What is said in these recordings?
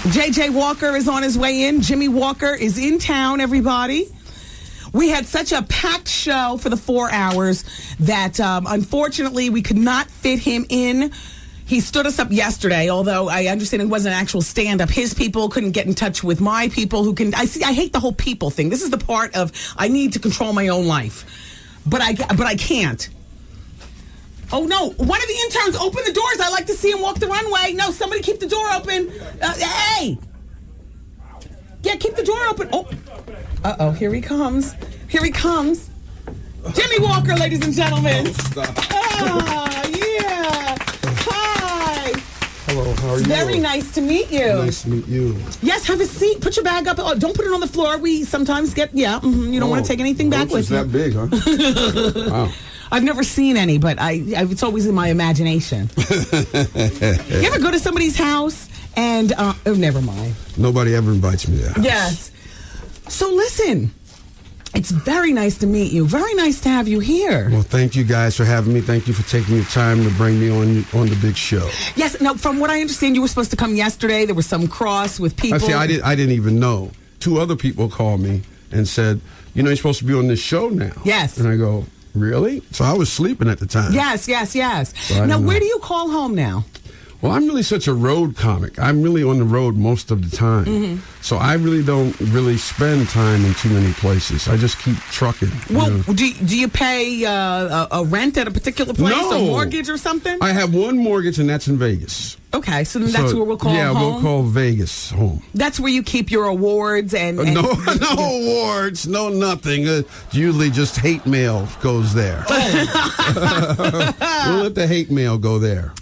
JJ Walker is on his way in. Jimmie Walker is in town, everybody. We had such a packed show for the 4 hours that unfortunately we could not fit him in. He stood us up yesterday, although I understand it wasn't an actual stand-up. His people couldn't get in touch with my people who can. I hate the whole people thing. This is the part of I need to control my own life, but I can't. Oh no! One of the interns open the doors. I like to see him walk the runway. No, somebody keep the door open. Hey, yeah, keep the door open. Oh, here he comes. Here he comes. Jimmie Walker, ladies and gentlemen. Yeah. Hi. Hello, how are you? Very nice to meet you. Nice to meet you. Yes, have a seat. Put your bag up. Oh, don't put it on the floor. We sometimes get, you don't want to take anything back with you. It's that big, huh? Wow. I've never seen any, but it's always in my imagination. You ever go to somebody's house and, never mind. Nobody ever invites me there. Yes. So listen, it's very nice to meet you. Very nice to have you here. Well, thank you guys for having me. Thank you for taking your time to bring me on the big show. Yes. Now, from what I understand, you were supposed to come yesterday. There was some cross with people. I didn't even know. 2 other people called me and said, you're supposed to be on this show now. Yes. And I go, really? So I was sleeping at the time. Yes. So now, where do you call home now? Well, I'm really such a road comic. I'm really on the road most of the time. Mm-hmm. So I really don't really spend time in too many places. I just keep trucking. Well, do you pay a rent at a particular place, No. a mortgage or something? I have one mortgage, and that's in Vegas. Okay, so then that's where we'll call home? Yeah, we'll call Vegas home. That's where you keep your awards and no awards, no nothing. Usually just hate mail goes there. We'll let the hate mail go there.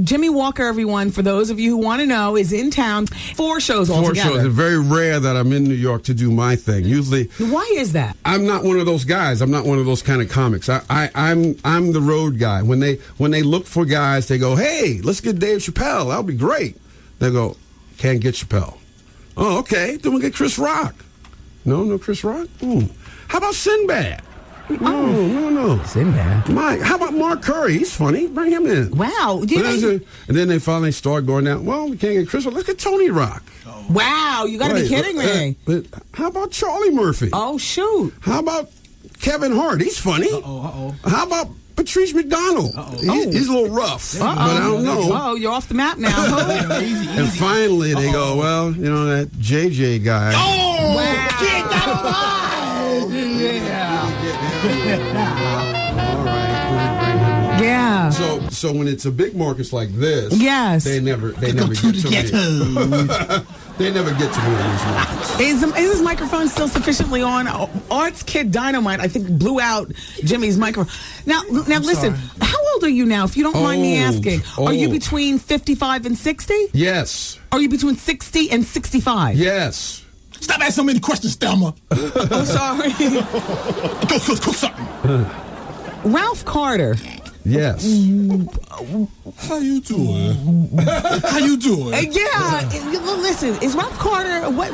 Jimmie Walker, everyone, for those of you who want to know, is in town. 4 shows altogether. 4 shows. It's very rare that I'm in New York to do my thing. Usually, why is that? I'm not one of those guys. I'm not one of those kind of comics. I'm the road guy. When they look for guys, they go, "Hey, let's get Dave Chappelle. That'll be great." They go, "Can't get Chappelle." "Oh, okay. Then we'll get Chris Rock." No Chris Rock. How about Sinbad? No. Sinbad. How about Mark Curry? He's funny. Bring him in. Wow. And then they finally start going down. Well, we can't get Chris Rock. Look at Tony Rock. Wow, you got to be kidding me. How about Charlie Murphy? Oh, shoot. How about Kevin Hart? He's funny. How about Patrice McDonald? He's a little rough, but I don't know. Oh, you're off the map now. Easy. And finally they go, well, that JJ guy. Oh, wow. Get that alive! All right. Yeah. So when it's a big market like this, yes, they never get to me. They never get to me in these markets. Is this microphone still sufficiently on? Arts Kid Dynamite, I think, blew out Jimmie's microphone. Now listen, how old are you now, if you don't mind me asking? Are you between 55 and 60? Yes. Are you between 60 and 65? Yes. Stop asking so many questions, Thelma. I'm sorry. Go cook something. Ralph Carter. Yes. How you doing? How you doing? Yeah. Listen, is Ralph Carter what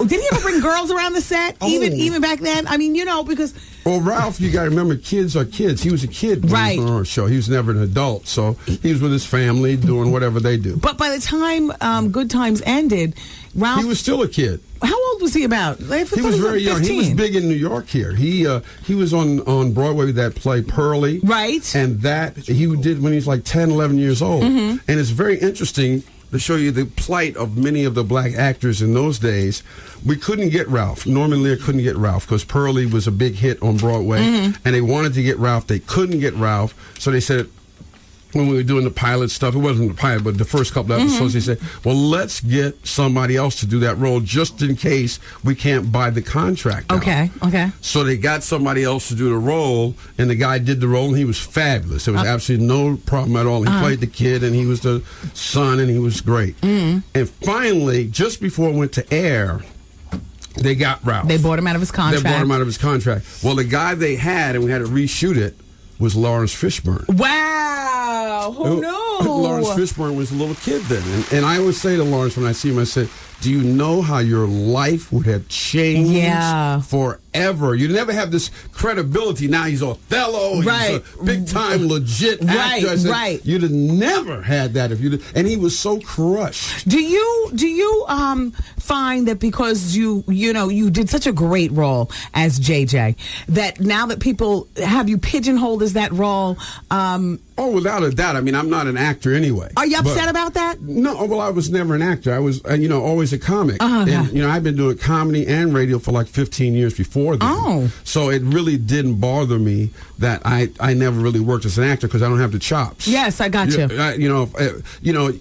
did he ever bring girls around the set? Even back then? I mean, because well, Ralph, you got to remember, kids are kids. He was a kid when he was on our show. He was never an adult, so he was with his family doing whatever they do. But by the time Good Times ended, Ralph, he was still a kid. How old was he about? He was very young. He was big in New York here. He was on Broadway with that play Pearly. Right. And that he did when he was like 10, 11 years old. Mm-hmm. And it's very interesting to show you the plight of many of the black actors in those days. We couldn't get Ralph. Norman Lear couldn't get Ralph because Pearly was a big hit on Broadway. Mm-hmm. And they wanted to get Ralph. They couldn't get Ralph. So they said, when we were doing the pilot stuff, it wasn't the pilot, but the first couple episodes, they said, well, let's get somebody else to do that role just in case we can't buy the contract out. Okay. So they got somebody else to do the role, and the guy did the role, and he was fabulous. There was absolutely no problem at all. He played the kid, and he was the son, and he was great. Mm-hmm. And finally, just before it went to air, they got Ralph. They bought him out of his contract. Well, the guy they had, and we had to reshoot it, was Lawrence Fishburne. Wow! Who knew? Lawrence Fishburne was a little kid then. And I always say to Lawrence when I see him, I said, do you know how your life would have changed forever? You never have this credibility. Now he's Othello. Right. He's a big-time legit actor. I said, right. You'd have never had that if you did. And he was so crushed. Do you find that because you did such a great role as JJ, that now that people have you pigeonholed as that role? Oh, without a doubt. I mean, I'm not an actor anyway. Are you upset about that? No. Well, I was never an actor. I was, always a comic. And, I've been doing comedy and radio for like 15 years before then. Oh. So it really didn't bother me that I never really worked as an actor because I don't have the chops. Yes, I got you.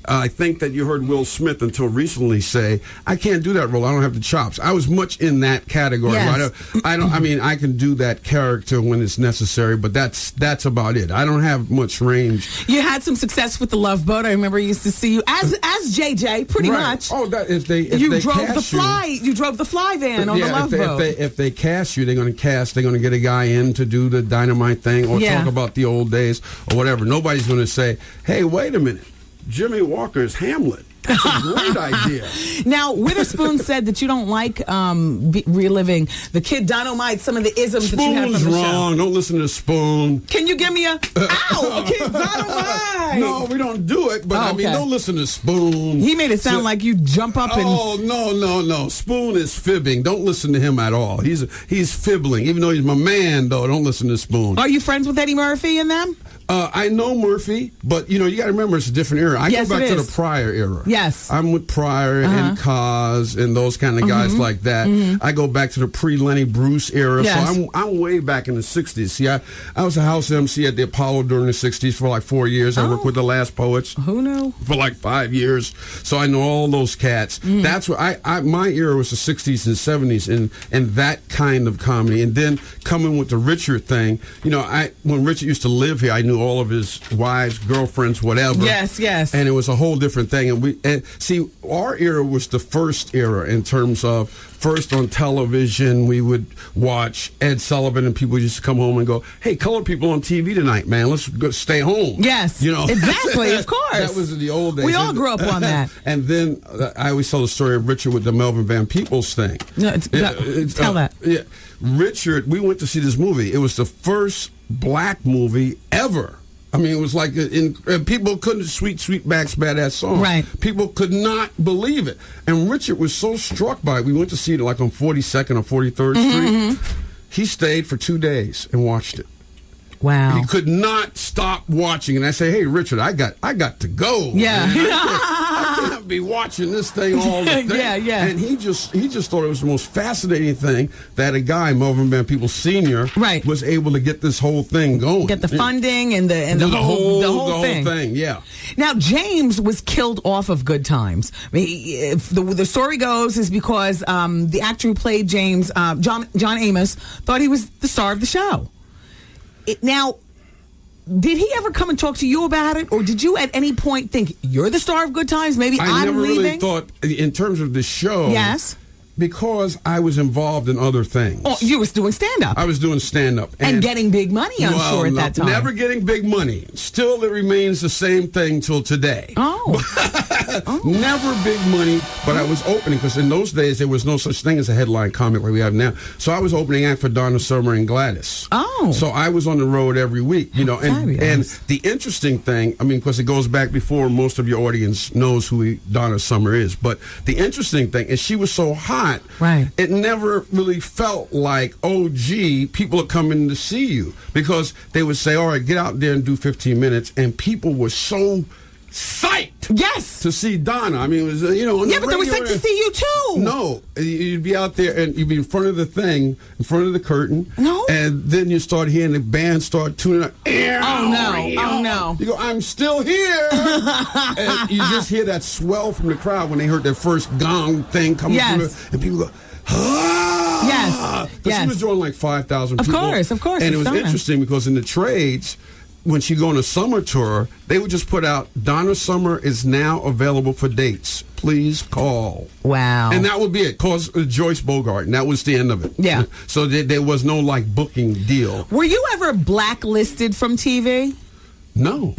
I think that you heard Will Smith until recently say, I can't do that role. I don't have the chops. I was much in that category. Yes. I can do that character when it's necessary, but that's about it. I don't have much range. You had some success with the Love Boat. I remember I used to see you as JJ, pretty much. Oh, if they drove the cast fly. You drove the fly van on the Love Boat. If they cast you, they're going to get a guy in to do the dynamite thing or talk about the old days or whatever. Nobody's going to say, hey, wait a minute, Jimmie Walker's Hamlet. That's a great idea. Now, Witherspoon said that you don't like reliving the Kid Dynamite, some of the isms that you have from the wrong. show. Don't listen to Spoon. Can you give me a Kid Dynamite? No, we don't do it, but don't listen to Spoon. He made it sound like you jump up and... Oh, no. Spoon is fibbing. Don't listen to him at all. He's fibbling. Even though he's my man, though, don't listen to Spoon. Are you friends with Eddie Murphy and them? I know Murphy, but you got to remember it's a different era. I go back to the Pryor era. Yes, I'm with Pryor and Cos and those kind of guys like that. I go back to the pre-Lenny Bruce era. Yes. So I'm way back in the '60s. See, I was a house MC at the Apollo during the '60s for like 4 years. I worked with the Last Poets. Who knew? For like 5 years, so I know all those cats. That's what my era was the '60s and '70s and that kind of comedy. And then coming with the Richard thing, when Richard used to live here, I knew all of his wives, girlfriends, whatever. Yes. And it was a whole different thing. And see, our era was the first era in terms of first on television. We would watch Ed Sullivan, and people used to come home and go, "Hey, colored people on TV tonight, man. Let's go stay home." Yes, exactly. Of course, that was the old days. We all grew up on that. And then I always tell the story of Richard with the Melvin Van Peebles thing. No, tell that. Yeah, Richard. We went to see this movie. It was the first black movie ever. I mean, it was like people couldn't Sweetback's Badass Song. Right. People could not believe it. And Richard was so struck by it. We went to see it like on 42nd or 43rd Street. He stayed for 2 days and watched it. Wow. He could not stop watching. And I say, hey, Richard, I got to go. Yeah. I can't be watching this thing all the time. Yeah. And he just thought it was the most fascinating thing that a guy, Melvin Van Peebles Sr., was able to get this whole thing going. Get the funding and the whole thing. Yeah. Now, James was killed off of Good Times. I mean, the story goes is because the actor who played James, John Amos, thought he was the star of the show. Now, did he ever come and talk to you about it, or did you at any point think you're the star of Good Times? Maybe I'm never leaving? really thought in terms of the show. Yes. Because I was involved in other things. Oh, you was doing stand-up. I was doing stand-up. And getting big money, I'm sure, at that time. Never getting big money. Still, it remains the same thing till today. Oh. Never big money, but I was opening, because in those days, there was no such thing as a headline comic like we have now. So I was opening act for Donna Summer and Gladys. Oh. So I was on the road every week, and the interesting thing, I mean, because it goes back before most of your audience knows who Donna Summer is, but the interesting thing is she was so hot. Right. It never really felt like, oh, gee, people are coming to see you. Because they would say, all right, get out there and do 15 minutes. And people were so psyched. Yes. To see Donna. I mean, it was, yeah, but they were psyched to see you, too. No. You'd be out there and you'd be in front of the thing, in front of the curtain. No. And then you start hearing the band start tuning up. Oh, no. You go, I'm still here. And you just hear that swell from the crowd when they heard their first gong thing coming through. And people go, ah! Yes. But she was drawing like 5,000 people. Of course. And it was interesting because in the trades, when she go on a summer tour, they would just put out, Donna Summer is now available for dates. Please call. Wow. And that would be it. Cause Joyce Bogart, and that was the end of it. Yeah. So there was no like booking deal. Were you ever blacklisted from TV? No.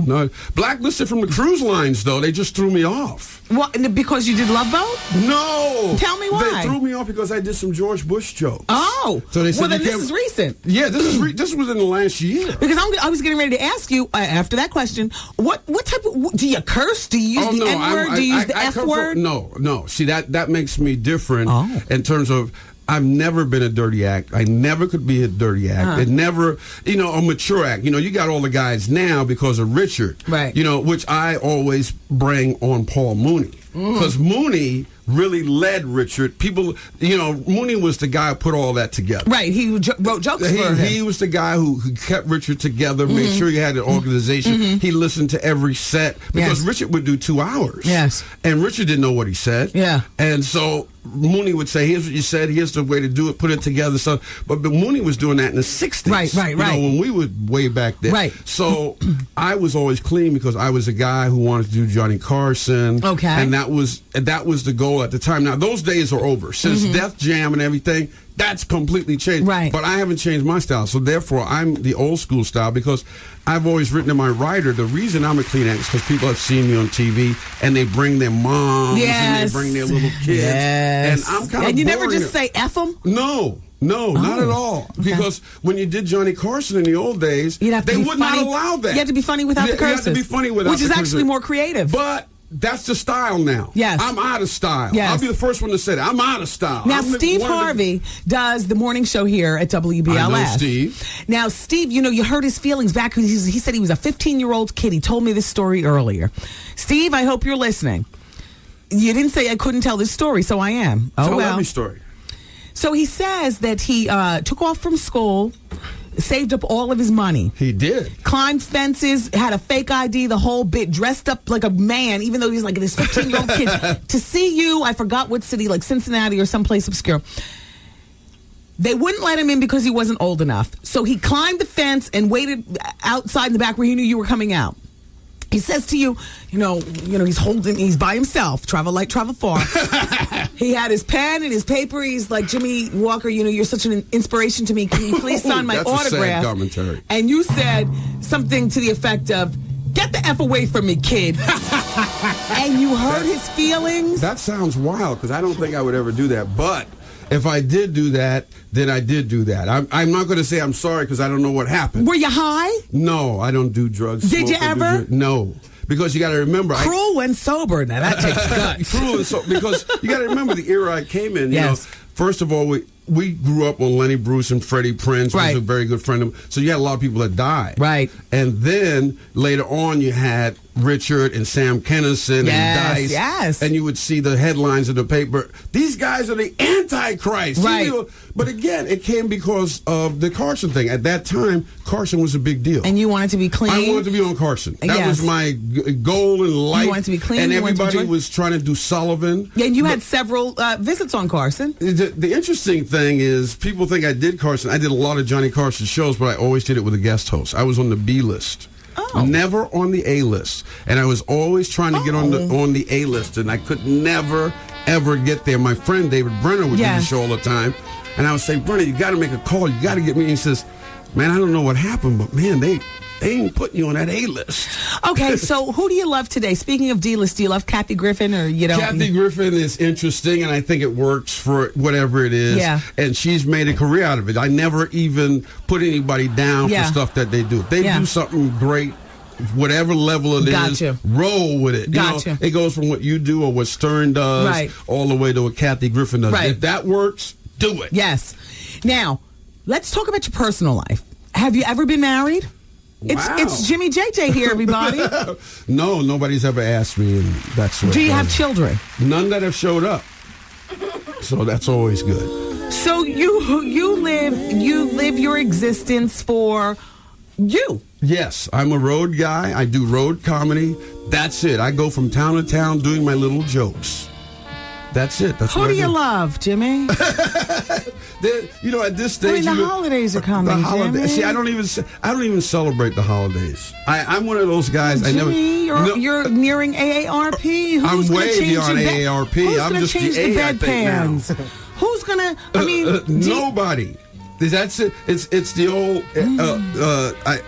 Blacklisted from the cruise lines, though. They just threw me off. Well, because you did Love Boat? No. Tell me why. They threw me off because I did some George Bush jokes. Oh. So they said, well, then this is recent. Yeah, this was in the last year. Because I was getting ready to ask you, after that question, what type of, do you curse? Do you use the N-word? Do you use the F-word? No. See, that makes me different in terms of, I've never been a dirty act. I never could be a dirty act. It never, a mature act. You got all the guys now because of Richard. Right. Which I always bring on Paul Mooney. Because Mooney really led Richard. People, Mooney was the guy who put all that together. Right. He wrote jokes for him. He was the guy who kept Richard together, made sure he had an organization. He listened to every set because Richard would do 2 hours. Yes. And Richard didn't know what he said. Yeah. And so Mooney would say, here's what you said, here's the way to do it, put it together. So, but Mooney was doing that in the 60s. Right. When we were way back then. Right. So I was always clean because I was a guy who wanted to do Johnny Carson. Okay. And that was the goal at the time. Now, those days are over. Since Def Jam and everything, that's completely changed. Right. But I haven't changed my style. So therefore, I'm the old school style because I've always written in my writer, the reason I'm a clean act is because people have seen me on TV and they bring their moms and they bring their little kids. Yes. And I'm kind of And you never just say F them? No, not at all. Okay. Because when you did Johnny Carson in the old days, they would not allow that. You had to be funny without the curses. You had to be funny without which the is curses. actually more creative. But that's the style now. Yes. I'm out of style. Yes. I'll be the first one to say that. I'm out of style. Now, Steve Harvey does the morning show here at WBLS. I know Steve. Now, Steve, you heard his feelings back. He said he was a 15-year-old kid. He told me this story earlier. Steve, I hope you're listening. You didn't say I couldn't tell this story, so I am. Tell every story. So he says that he took off from school, saved up all of his money. He did. Climbed fences, had a fake ID, the whole bit, dressed up like a man, even though he's like this 15-year-old kid. To see you, I forgot what city, like Cincinnati or someplace obscure. They wouldn't let him in because he wasn't old enough. So he climbed the fence and waited outside in the back where he knew you were coming out. He says to you, he's by himself. Travel light, travel far. He had his pen and his paper. He's like, Jimmie Walker, you're such an inspiration to me. Can you please sign my That's autograph? A sad commentary. And you said something to the effect of, get the F away from me, kid. And you hurt his feelings. That sounds wild because I don't think I would ever do that. But if I did do that, then I did do that. I'm not going to say I'm sorry because I don't know what happened. Were you high? No, I don't do drugs. Did you ever? No. Because you got to remember, cruel when sober. Now that takes guts. Cruel and sober. Because you got to remember the era I came in. Yes. First of all, we grew up on Lenny Bruce and Freddie Prinze, who was a very good friend of him. So you had a lot of people that died. Right. And then later on, you had Richard and Sam Kinison and Dice. Yes. And you would see the headlines in the paper. These guys are the Antichrist. Right. But again, it came because of the Carson thing. At that time, Carson was a big deal. And you wanted to be clean? I wanted to be on Carson. That was my goal in life. You wanted to be clean? And everybody was trying to do Sullivan. Yeah, and you had several visits on Carson. The interesting thing is people think I did Carson. I did a lot of Johnny Carson shows, but I always did it with a guest host. I was on the B list. Oh. Never on the A list. And I was always trying to get on the A list, and I could never, ever get there. My friend David Brenner would do the show all the time, and I would say, Brenner, you got to make a call. You got to get me. And he says, man, I don't know what happened, but man, they ain't putting you on that A list. Okay, so who do you love today? Speaking of D-list, do you love Kathy Griffin or you don't? Kathy Griffin is interesting, and I think it works for whatever it is. Yeah. And she's made a career out of it. I never even put anybody down for stuff that they do. If they do something great, whatever level it is, roll with it. Gotcha. It goes from what you do or what Stern does all the way to what Kathy Griffin does. Right. If that works, do it. Yes. Now, let's talk about your personal life. Have you ever been married? Wow. It's Jimmie JJ here, everybody. No, nobody's ever asked me, and that's what. Do you have children? None that have showed up. So that's always good. So you live your existence for you. Yes, I'm a road guy. I do road comedy. That's it. I go from town to town doing my little jokes. That's it. That's Who do you love, Jimmie? At this stage, the holidays are coming. Jimmie. See, I don't even celebrate the holidays. I'm one of those guys. Jimmie, you're nearing AARP. I'm way beyond AARP. Who's I'm going to just change the bedpans? Who's going to? Nobody. That's it. It's the old.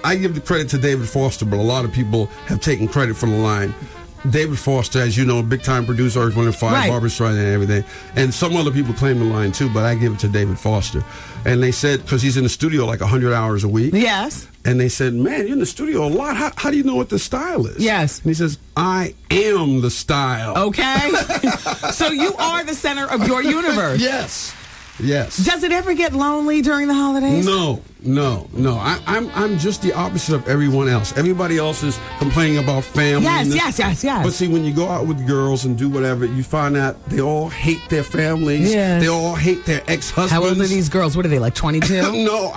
I give the credit to David Foster, but a lot of people have taken credit for the line. David Foster, as you know, big time producer, Earth, Wind and Fire, Right. Barbra Streisand, and everything. And some other people claim the line too, but I give it to David Foster. And they said, because he's in the studio like 100 hours a week. Yes. And they said, man, you're in the studio a lot. How do you know what the style is? Yes. And he says, I am the style. Okay. So you are the center of your universe. Yes. Yes. Does it ever get lonely during the holidays? No. I'm just the opposite of everyone else. Everybody else is complaining about family. Yes. But see, when you go out with girls and do whatever, you find out they all hate their families. Yes. They all hate their ex-husbands. How old are these girls? What are they, like 22? No,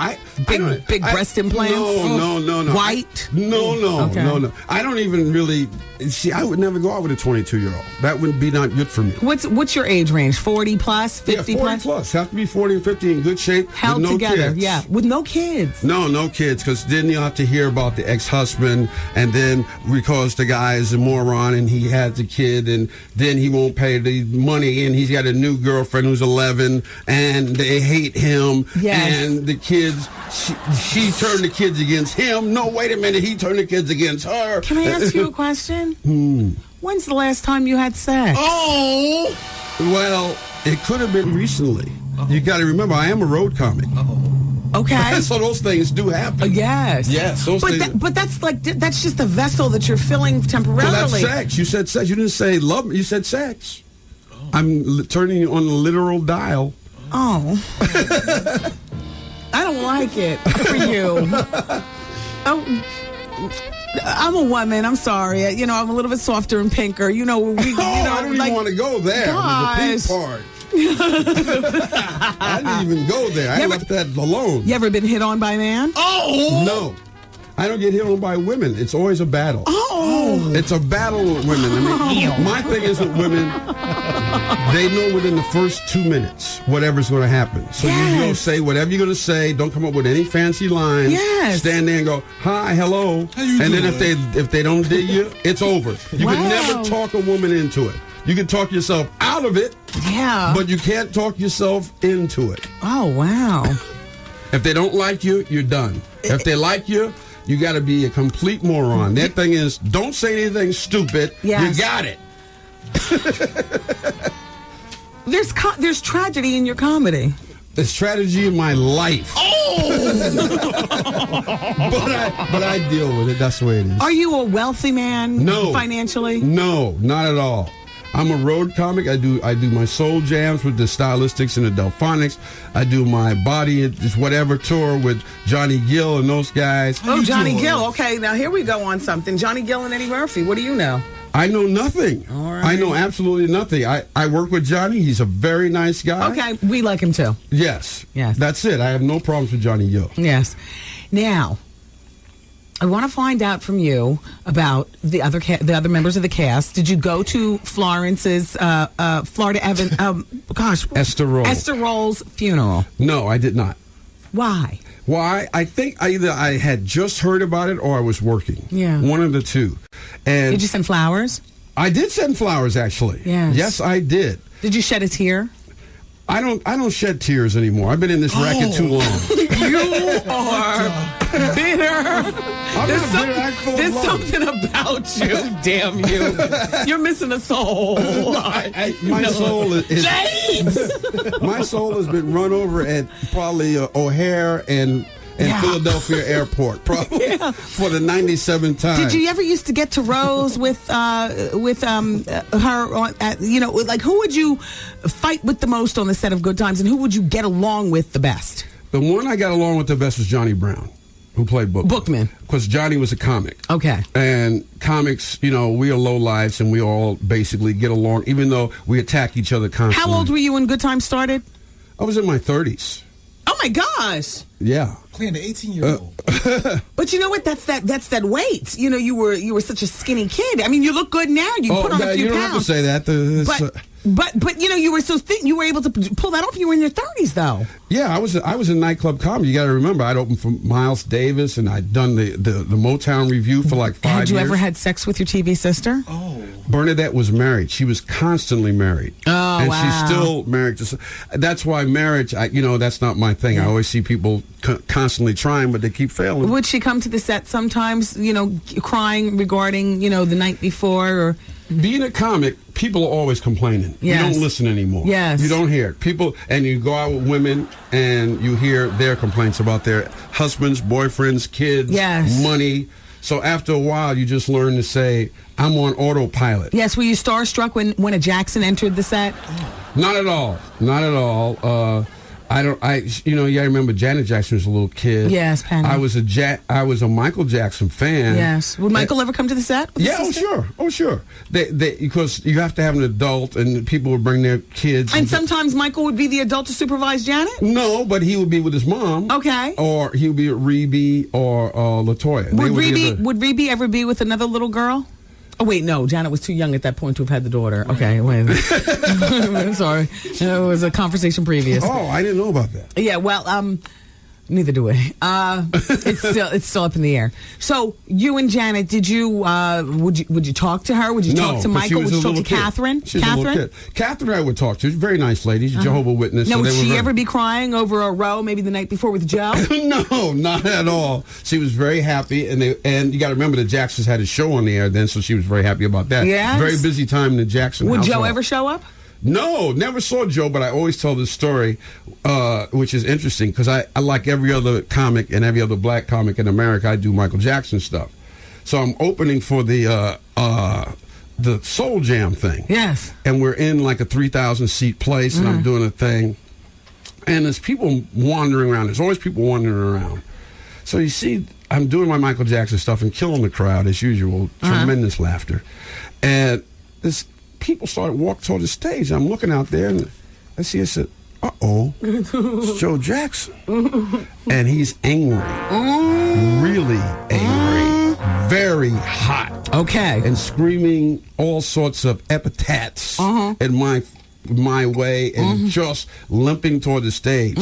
Big breast implants? No. White? No. I don't even really see. I would never go out with a 22-year-old. That would be not good for me. What's your age range? 40 plus? 50 40 plus? plus. Have to be 40 and 50 in good shape. Held with no together. kids. Yeah. With no kids. No kids, because then you'll have to hear about the ex-husband, and then because the guy is a moron and he has a kid, and then he won't pay the money, and he's got a new girlfriend who's 11, and they hate him. Yes. And the kids, she turned the kids against him. No, wait a minute, he turned the kids against her. Can I ask you a question? When's the last time you had sex? Oh! Well, it could have been recently. You got to remember, I am a road comic. Okay. So those things do happen. Yes. Yes, those things. But that's just a vessel that you're filling temporarily. Well, that's sex. You said sex. You didn't say love. You said sex. I'm turning on the literal dial. Oh. I don't like it for you. I'm a woman. I'm sorry. I'm a little bit softer and pinker. I don't even want to go there. The pink part. I didn't even go there. I left that alone. You ever been hit on by a man? Oh! No. I don't get hit on by women. It's always a battle. Oh! It's a battle with women. My thing is with women, they know within the first 2 minutes whatever's going to happen. So you don't say whatever you're going to say. Don't come up with any fancy lines. Yes. Stand there and go, hi, hello. How you and doing? Then if they don't dig you, it's over. You can never talk a woman into it. You can talk yourself out of it, but you can't talk yourself into it. Oh, wow. If they don't like you, you're done. If they like you, you got to be a complete moron. Their thing is, don't say anything stupid. Yes. You got it. There's tragedy in your comedy. The strategy in my life. but I deal with it. That's the way it is. Are you a wealthy man? No. Financially? No, not at all. I'm a road comic. I do my soul jams with the Stylistics and the Delphonics. I do my body is whatever tour with Johnny Gill and those guys. Oh, Johnny Gill. Okay, now here we go on something. Johnny Gill and Eddie Murphy. What do you know? I know nothing. All right. I know absolutely nothing. I work with Johnny. He's a very nice guy. Okay, we like him too. Yes. Yes. That's it. I have no problems with Johnny Gill. Yes. Now, I want to find out from you about the other members of the cast. Did you go to Florence's Florida Esther Roll. Esther Roll's funeral? No, I did not. Why? Why? I think either I had just heard about it or I was working. Yeah. One of the two. And Did you send flowers? I did send flowers, actually. Yes. Yes, I did. Did you shed a tear? I don't shed tears anymore. I've been in this racket too long. You are bitter. There's something about you, damn you. You're missing a soul. My soul is James! my soul has been run over at probably O'Hare and Philadelphia Airport, probably for the 97th time. Did you ever used to get to Rose with her? Like who would you fight with the most on the set of Good Times, and who would you get along with the best? The one I got along with the best was Johnny Brown, who played Bookman. Because Johnny was a comic. Okay. And comics, we are low lives, and we all basically get along, even though we attack each other constantly. How old were you when Good Times started? I was in my 30s. Oh my gosh! Yeah, playing an 18-year-old. But you know what? That's that weight. You were such a skinny kid. I mean, you look good now. You put on a few you don't pounds. have to say that. But you were so thin. You were able to pull that off. You were in your 30s, though. Yeah, I was in nightclub comedy. You got to remember, I'd opened for Miles Davis, and I'd done the Motown Review for like 5 years. Had you ever had sex with your TV sister? Oh. Bernadette was married. She was constantly married. Oh, and wow. she's still married. That's why marriage, that's not my thing. I always see people constantly trying, but they keep failing. Would she come to the set sometimes, crying regarding, the night before? Or being a comic, people are always complaining. Yes. You don't listen anymore. Yes. You don't hear it. People, and you go out with women and you hear their complaints about their husbands, boyfriends, kids, Yes. money. So after a while, you just learn to say, I'm on autopilot. Yes, were you starstruck when a Jackson entered the set? Not at all. Not at all. I remember Janet Jackson was a little kid. Yes, Penny. I was a Michael Jackson fan. Yes. Would Michael ever come to the set? with his Yeah, sister? Oh, sure. Because you have to have an adult, and people would bring their kids. And sometimes Michael would be the adult to supervise Janet? No, but he would be with his mom. Okay. Or he would be with Rebe or Latoya. Would Rebe ever be with another little girl? Oh, wait, no. Janet was too young at that point to have had the daughter. Okay, wait. I'm sorry. It was a conversation previous. Oh, I didn't know about that. Yeah, well, neither do we. It's still up in the air. So you and Janet, would you talk to her? Would you talk to Michael? Would you talk to Catherine? She's a little kid. Catherine I would talk to. She's a very nice lady. She's a Jehovah's Witness. Now, so would she ever be crying over a row maybe the night before with Joe? No, not at all. She was very happy, and you got to remember the Jacksons had a show on the air then, so she was very happy about that. Yes? Very busy time in the Jackson Would household. Joe ever show up? No, never saw Joe, but I always tell this story, which is interesting because I like every other comic and every other black comic in America. I do Michael Jackson stuff, so I'm opening for the Soul Jam thing. Yes, and we're in like a 3,000 seat place, and I'm doing a thing, and there's people wandering around. There's always people wandering around. So you see, I'm doing my Michael Jackson stuff and killing the crowd as usual. Tremendous laughter, and this. People started walking toward the stage. I'm looking out there, and I said, uh-oh, it's Joe Jackson. And he's angry. Really angry. Very hot. Okay. And screaming all sorts of epithets in my way and just limping toward the stage.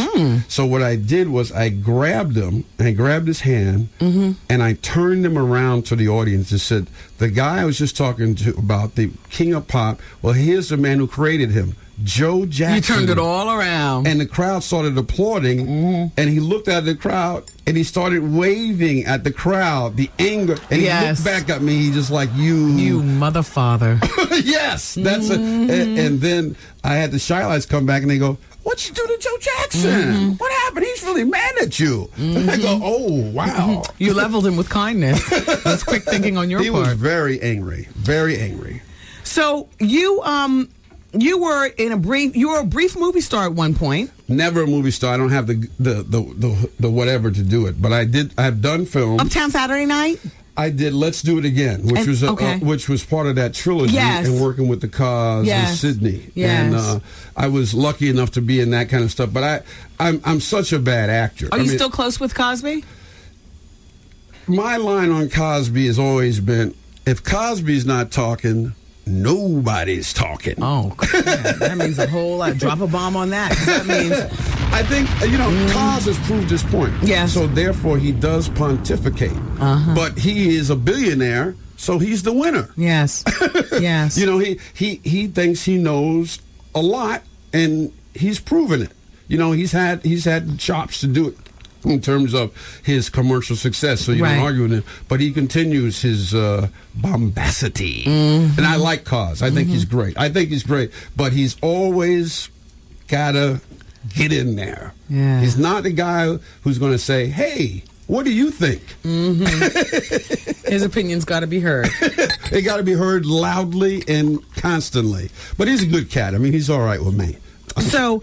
So what I did was I grabbed him, and I grabbed his hand, and I turned him around to the audience and said, the guy I was just talking to about, the king of pop, well, here's the man who created him, Joe Jackson. You turned it all around. And the crowd started applauding, and he looked at the crowd, and he started waving at the crowd, the anger, and he looked back at me, he just like, you mother father. Yes, that's it. And then I had the Shy Lights come back, and they go, what'd you do to Joe Jackson? What happened? He's really mad at you. And I go, oh, wow. You leveled him with kindness. That's quick thinking on your part. He was very angry, very angry. So you were a brief movie star at one point. Never a movie star. I don't have the whatever to do it, but I've done film. Uptown Saturday Night. I did Let's Do It Again, which was part of that trilogy, and working with the Cause and Sydney. Yes. And I was lucky enough to be in that kind of stuff. But I'm such a bad actor. Are you still close with Cosby? My line on Cosby has always been, if Cosby's not talking, nobody's talking. Oh, that means a whole lot. Drop a bomb on that. That means, I think, Cos has proved his point. Yes. So therefore, he does pontificate. But he is a billionaire, so he's the winner. Yes. Yes. He thinks he knows a lot, and he's proven it. He's had chops to do it in terms of his commercial success, so you don't argue with him. But he continues his bombacity. And I like Cos. I think he's great. But he's always got to get in there. Yeah. He's not the guy who's going to say, hey, what do you think? His opinion's got to be heard. It got to be heard loudly and constantly. But he's a good cat. I mean, he's all right with me. So,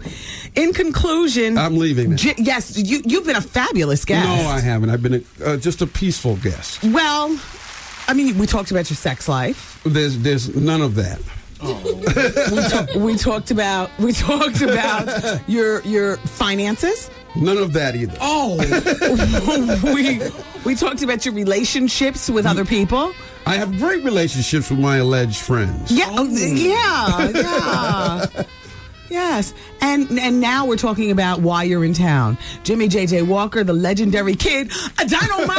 in conclusion, I'm leaving now. Yes, you've been a fabulous guest. No, I haven't. I've been just a peaceful guest. Well, I mean, we talked about your sex life. There's none of that. Oh. we talked about your finances. None of that either. Oh, we talked about your relationships with other people. I have great relationships with my alleged friends. Yeah, yeah. Yes, and now we're talking about why you're in town. Jimmie J.J. Walker, the legendary Kid, a Dynamite.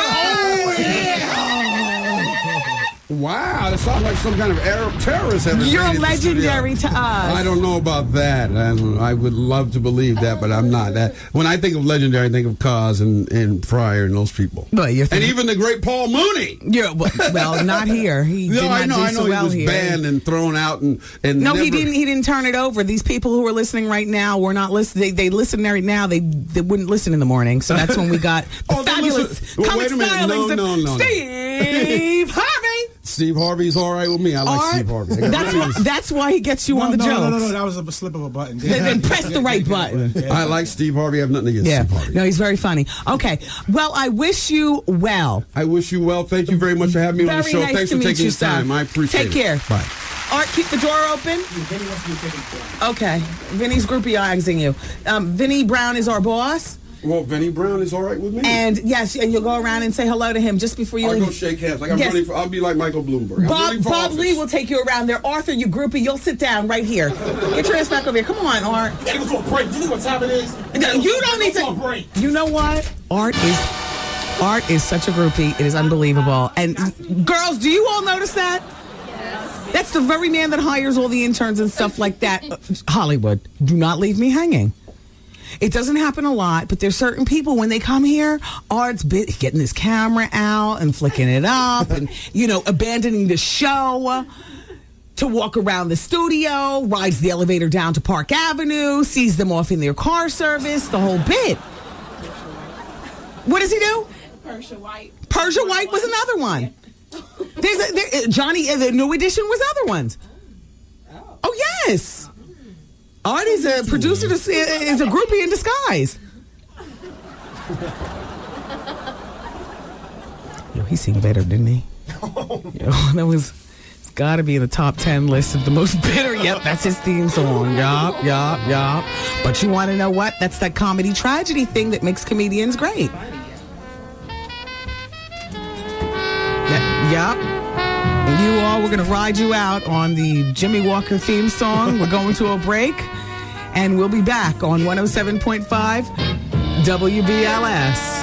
Wow, that sounds like some kind of Arab terrorist. You're legendary to us. I don't know about that. I would love to believe that, but I'm not. When I think of legendary, I think of Cos and Fryer and those people. But and even the great Paul Mooney. Yeah, well, not here. He did not I know. do so well he was here. banned and thrown out, and no, he didn't. He didn't turn it over. These people who are listening right now were not listening. They listen right now. They wouldn't listen in the morning. So that's when we got the fabulous comic stylings of Steve Harvey. Steve Harvey's all right with me. I like Steve Harvey. That's why he gets you on the jokes. No, that was a slip of a button. Then press the right button. I like Steve Harvey. I have nothing against Steve Harvey. No, he's very funny. Okay. Well, I wish you well. I wish you well. Thank you very much for having me on the show. Nice Thanks for taking the time. I appreciate it. Take care. Bye. Art, keep the door open. Okay. Vinny's groupieizing you. Vinny Brown is our boss. Well, Vinny Brown is all right with me. And yes, and you'll go around and say hello to him just before you leave. I'll go shake hands. Like I'll be like Michael Bloomberg. Bob Lee will take you around there. Arthur, you groupie, you'll sit down right here. Get your ass back over here. Come on, Art. You gotta go to a break. You know what time it is? You don't need to. Break. You know what? Art is such a groupie. It is unbelievable. And girls, do you all notice that? Yes. That's the very man that hires all the interns and stuff like that. Hollywood, do not leave me hanging. It doesn't happen a lot, but there's certain people when they come here, Art's getting his camera out and flicking it up and, abandoning the show to walk around the studio, rides the elevator down to Park Avenue, sees them off in their car service, the whole bit. What does he do? Persia White. Persia White was another one. Johnny, the New Edition was other ones. Oh, yes. Art is a producer, is a groupie in disguise. Yo, he seemed better, didn't he? Yo, it's got to be in the top 10 list of the most bitter. Yep, that's his theme song. Yup. But you want to know what? That's that comedy tragedy thing that makes comedians great. Yup. You all, we're going to ride you out on the Jimmie Walker theme song. We're going to a break, and we'll be back on 107.5 WBLS.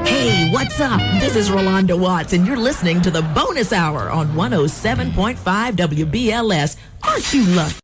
Hey, what's up? This is Rolanda Watts, and you're listening to the Bonus Hour on 107.5 WBLS. Aren't you lucky?